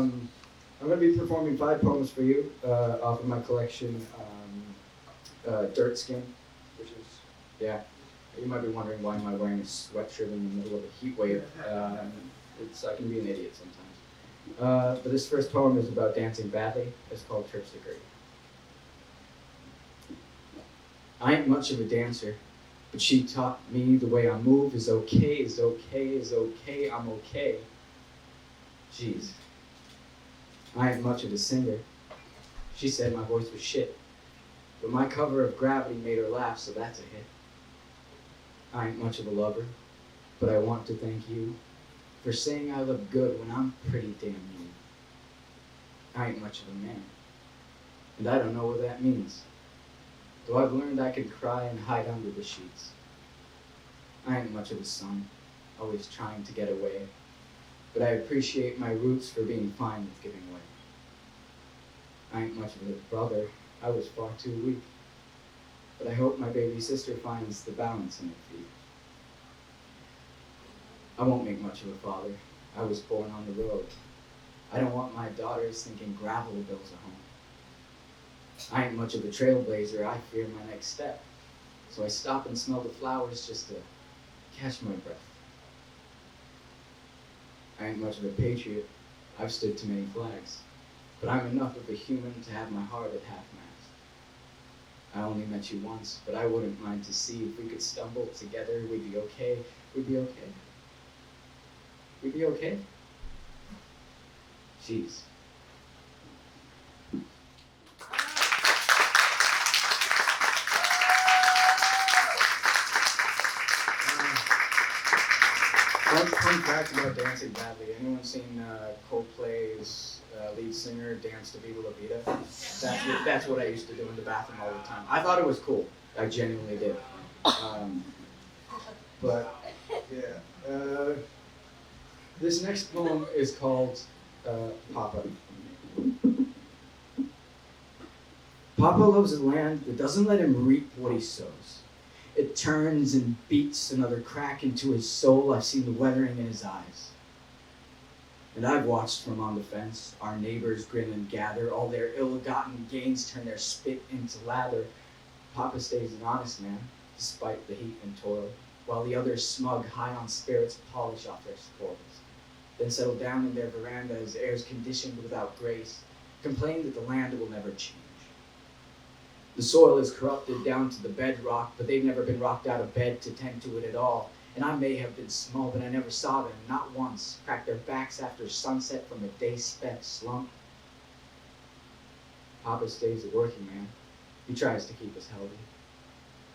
I'm going to be performing 5 poems for you off of my collection, Dirtskin, which is, yeah, you might be wondering why am I wearing a sweatshirt in the middle of a heat wave. I can be an idiot sometimes. But this first poem is about dancing badly. It's called Terpsichore. I ain't much of a dancer, but she taught me the way I move is okay, is okay, is okay, I'm okay. Jeez. I ain't much of a singer. She said my voice was shit, but my cover of Gravity made her laugh, so that's a hit. I ain't much of a lover, but I want to thank you for saying I look good when I'm pretty damn mean. I ain't much of a man, and I don't know what that means. Though I've learned I can cry and hide under the sheets. I ain't much of a son, always trying to get away, but I appreciate my roots for being fine with giving way. I ain't much of a brother, I was far too weak, but I hope my baby sister finds the balance in her feet. I won't make much of a father, I was born on the road. I don't want my daughters thinking gravel builds a home. I ain't much of a trailblazer, I fear my next step. So I stop and smell the flowers just to catch my breath. I ain't much of a patriot, I've stood to many flags. But I'm enough of a human to have my heart at half-mast. I only met you once, but I wouldn't mind to see if we could stumble together, we'd be okay, we'd be okay. We'd be okay? Jeez. Fun fact about dancing badly. Anyone seen Coldplay's lead singer dance to Viva La Vida? That's what I used to do in the bathroom all the time. I thought it was cool. I genuinely did. But yeah, this next poem is called Papa. Papa loves a land that doesn't let him reap what he sows. It turns and beats another crack into his soul. I've seen the weathering in his eyes. And I've watched from on the fence, our neighbors grin and gather, all their ill-gotten gains turn their spit into lather. Papa stays an honest man, despite the heat and toil, while the others smug, high on spirits, polish off their spoils. Then settle down in their veranda as heirs conditioned without grace, complain that the land will never change. The soil is corrupted down to the bedrock, but they've never been rocked out of bed to tend to it at all. And I may have been small, but I never saw them, not once, crack their backs after sunset from a day spent slump. Papa stays a working man. He tries to keep us healthy.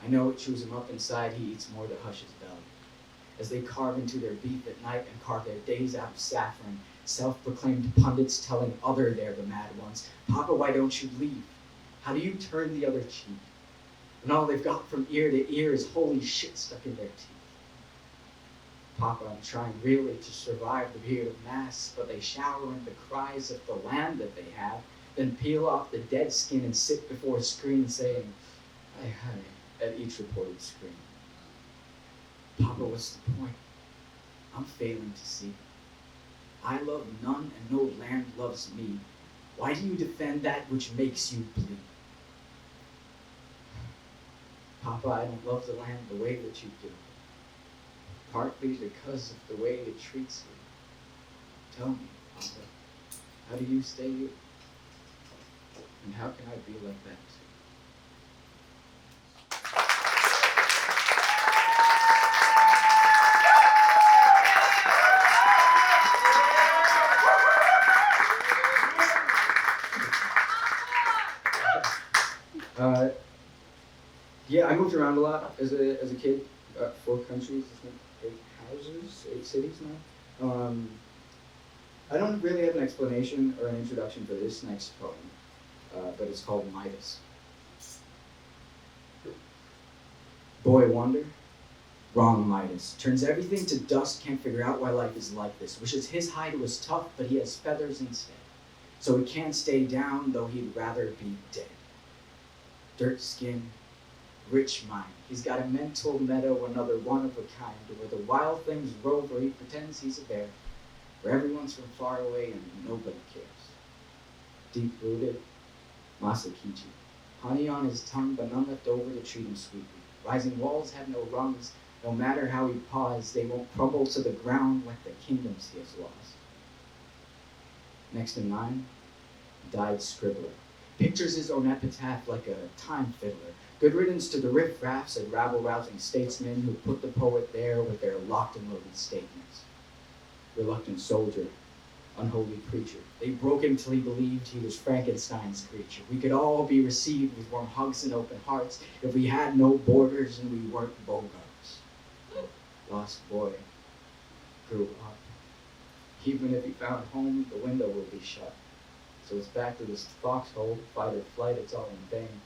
I know it chews him up inside, he eats more to hush his belly. As they carve into their beef at night and carve their days out of saffron, self-proclaimed pundits telling other they're the mad ones, Papa, why don't you leave? How do you turn the other cheek? And all they've got from ear to ear is holy shit stuck in their teeth. Papa, I'm trying really to survive the beard of mass, but they shower in the cries of the land that they have, then peel off the dead skin and sit before a screen saying, "Hi, hi," at each reported scream. Papa, what's the point? I'm failing to see. I love none and no land loves me. Why do you defend that which makes you bleed? Papa, I don't love the land the way that you do. Partly because of the way it treats you. Tell me, Papa, how do you stay you? And how can I be like that? Yeah, I moved around a lot as a kid. 4 countries, I think 8 houses, 8 cities now. I don't really have an explanation or an introduction for this next poem, but it's called Midas. Boy wonder, wrong Midas. Turns everything to dust, can't figure out why life is like this. Wishes his hide was tough, but he has feathers instead. So he can't stay down, though he'd rather be dead. Dirtskin, rich mind. He's got a mental meadow, another one of a kind, where the wild things rove where he pretends he's a bear. where everyone's from far away and nobody cares. Deep-rooted, Masakichi. Honey on his tongue, but none left over to treat him sweetly. Rising walls have no rungs. No matter how he paws, they won't crumble to the ground like the kingdoms he has lost. Next in line, died scribbler. Pictures his own epitaph like a time fiddler. Good riddance to the riff-raffs and rabble-rousing statesmen who put the poet there with their locked and loaded statements. Reluctant soldier, unholy preacher. They broke him till he believed he was Frankenstein's creature. We could all be received with warm hugs and open hearts if we had no borders and we weren't bogarts. Lost boy grew up. Even if he found home, the window will be shut. So it's back to this foxhole, fight or flight, it's all in vain.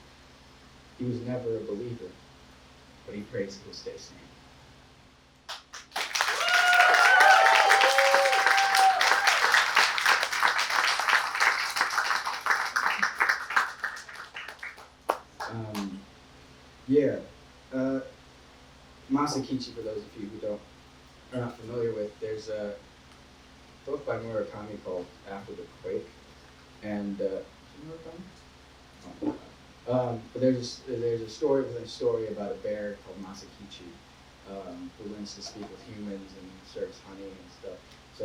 He was never a believer, but he prays he'll stay sane. Masakichi, for those of you who are not familiar with, there's a book by Murakami called After the Quake, and but there's a story within a story about a bear called Masakichi, who learns to speak with humans and serves honey and stuff. So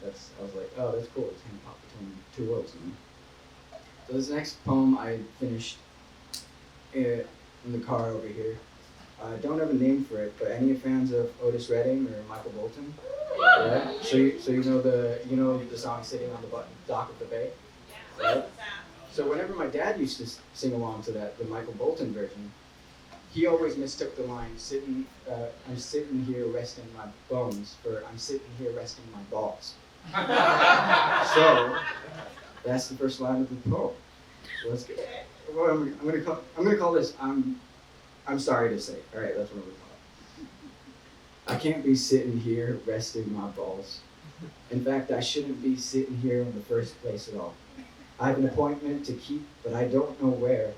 I was like, oh, that's cool. It's kind of pop between two worlds, you know? So this next poem I finished in the car over here. I don't have a name for it, but any fans of Otis Redding or Michael Bolton? Yeah. So you know the song "Sitting on the Dock of the Bay." Right? So whenever my dad used to sing along to that, the Michael Bolton version, he always mistook the line "I'm sitting here resting my bones" for "I'm sitting here resting my balls." So that's the first line of the poem. So let's get. Well, I'm gonna call this I'm sorry to say. All right, that's what I'm gonna call it. I can't be sitting here resting my balls. In fact, I shouldn't be sitting here in the first place at all. I have an appointment to keep, but I don't know where.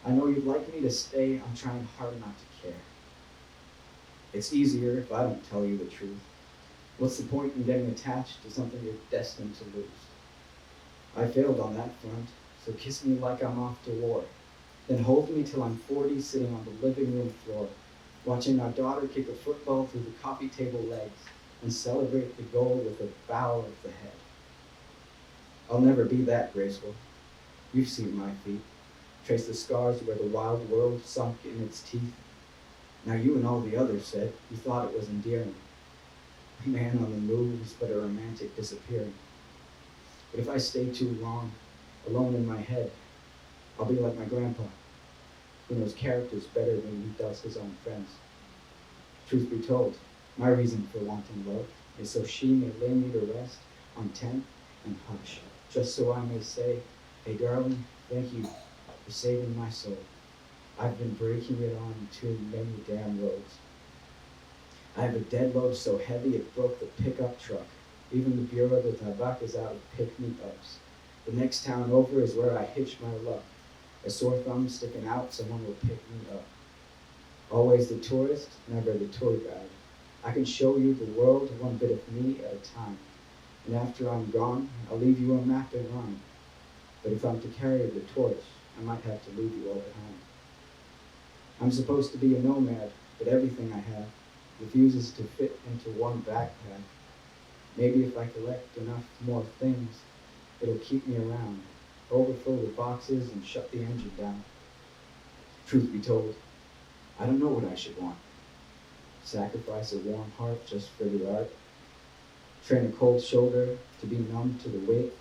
I know you'd like me to stay. I'm trying hard not to care. It's easier if I don't tell you the truth. What's the point in getting attached to something you're destined to lose? I failed on that front, so kiss me like I'm off to war. Then hold me till I'm 40, sitting on the living room floor, watching our daughter kick a football through the coffee table legs and celebrate the goal with a bow of the head. I'll never be that graceful. You've seen my feet, trace the scars where the wild world sunk in its teeth. Now you and all the others said you thought it was endearing. A man on the move is but a romantic disappearing. But if I stay too long, alone in my head, I'll be like my grandpa, who knows characters better than he does his own friends. Truth be told, my reason for wanting love is so she may lay me to rest on tent and hush, just so I may say, hey darling, thank you for saving my soul. I've been breaking it on too many damn roads. I have a dead load so heavy it broke the pickup truck. Even the Bureau de Tabac is out of pick-me-ups. The next town over is where I hitch my luck. A sore thumb sticking out, someone will pick me up. Always the tourist, never the tour guide. I can show you the world, one bit of me at a time. And after I'm gone, I'll leave you a map in rhyme. But if I'm to carry the torch, I might have to leave you all behind. I'm supposed to be a nomad, but everything I have refuses to fit into one backpack. Maybe if I collect enough more things, it'll keep me around, overfill the boxes and shut the engine down. Truth be told, I don't know what I should want. Sacrifice a warm heart just for the art. Train a cold shoulder to be numb to the weight.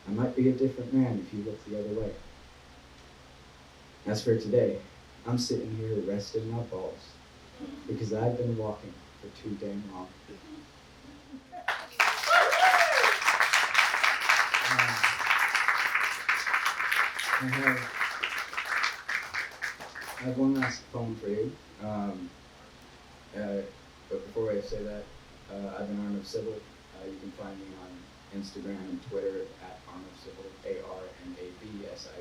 I might be a different man if you look the other way. As for today, I'm sitting here resting my balls because I've been walking for too damn long. I have one last poem for you. But before I say that, I've been Arnav Sibal. You can find me on Instagram and Twitter at Arnav Sibal, ARNAVSIBAL.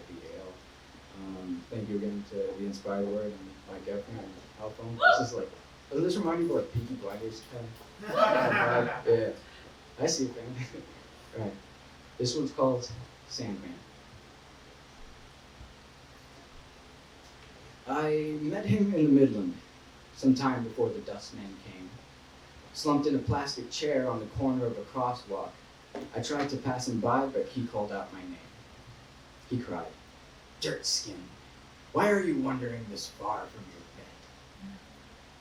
Thank you again to The Inspired Word and Mike Geffner and Alphone. This is like, doesn't this remind you of like Peaky Blinders kind of? Yeah. I see it, man. Right. This one's called Sandman. I met him in the Midland, some time before the dustman came. Slumped in a plastic chair on the corner of a crosswalk. I tried to pass him by, but he called out my name. He cried, "Dirtskin, why are you wandering this far from your bed?"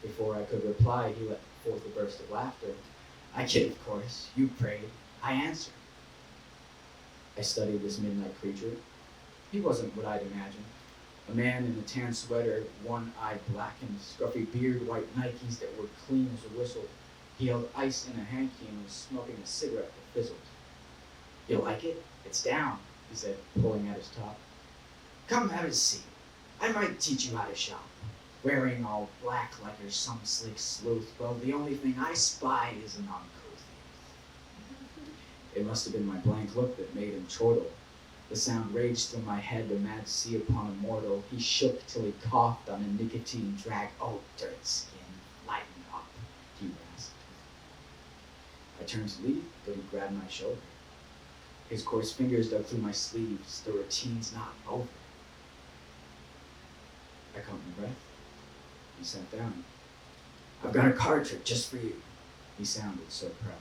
Before I could reply, he let forth a burst of laughter. "I kid, of course. You prayed. I answered." I studied this midnight creature. He wasn't what I'd imagined. A man in a tan sweater, one eye blackened, scruffy beard, white Nikes that were clean as a whistle. He held ice in a hanky and was smoking a cigarette that fizzled. "You like it? It's down," he said, pulling at his top. "Come have a seat. I might teach you how to shop. Wearing all black like you're some slick sleuth, well, the only thing I spy is an uncouth youth." It must have been my blank look that made him chortle. The sound raged through my head, a mad sea upon a mortal. He shook till he coughed on a nicotine drag. "Oh, Dirtskin, lighten up," he rasped. I turned to leave, but he grabbed my shoulder. His coarse fingers dug through my sleeves. The routine's not over. I caught my breath. He sat down. "I've got a card trick just for you." He sounded so proud.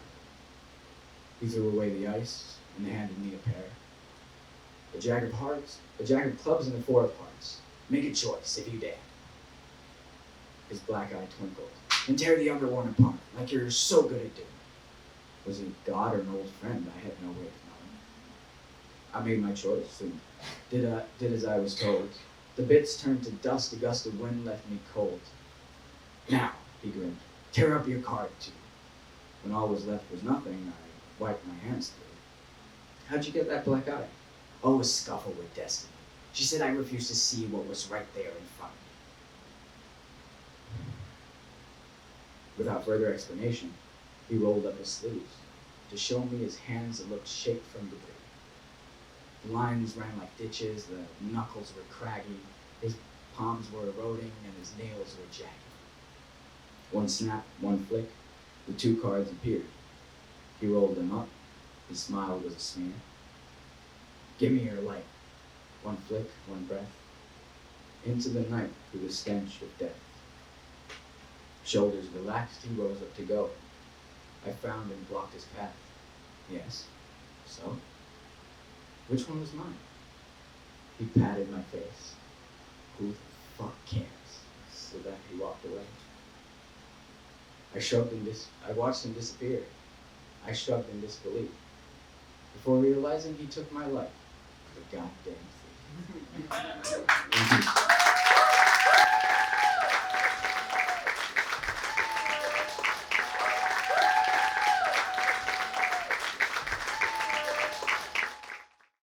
He threw away the ice and handed me a pair. A jack of hearts, a jack of clubs, and a four of hearts. "Make a choice, if you dare." His black eye twinkled. "And tear the other one apart, like you're so good at doing." Was he God or an old friend? I had no way of knowing. I made my choice and did as I was told. The bits turned to dust, a gust of wind left me cold. "Now," he grinned, "tear up your card too." When all was left was nothing, I wiped my hands through. "How'd you get that black eye?" "Oh, a scuffle with destiny. She said I refused to see what was right there in front of me." Without further explanation, he rolled up his sleeves to show me his hands that looked shaped from debris. The lines ran like ditches, the knuckles were craggy, his palms were eroding, and his nails were jagged. One snap, one flick, the two cards appeared. He rolled them up. His smile was a sneer. "Give me your light." One flick, one breath. Into the night through the stench of death. Shoulders relaxed, he rose up to go. I frowned and blocked his path. "Yes, so? Which one was mine?" He patted my face. "Who the fuck cares?" So that he walked away. I watched him disappear. I shrugged in disbelief. Before realizing he took my life, the goddamn thief. Thank you.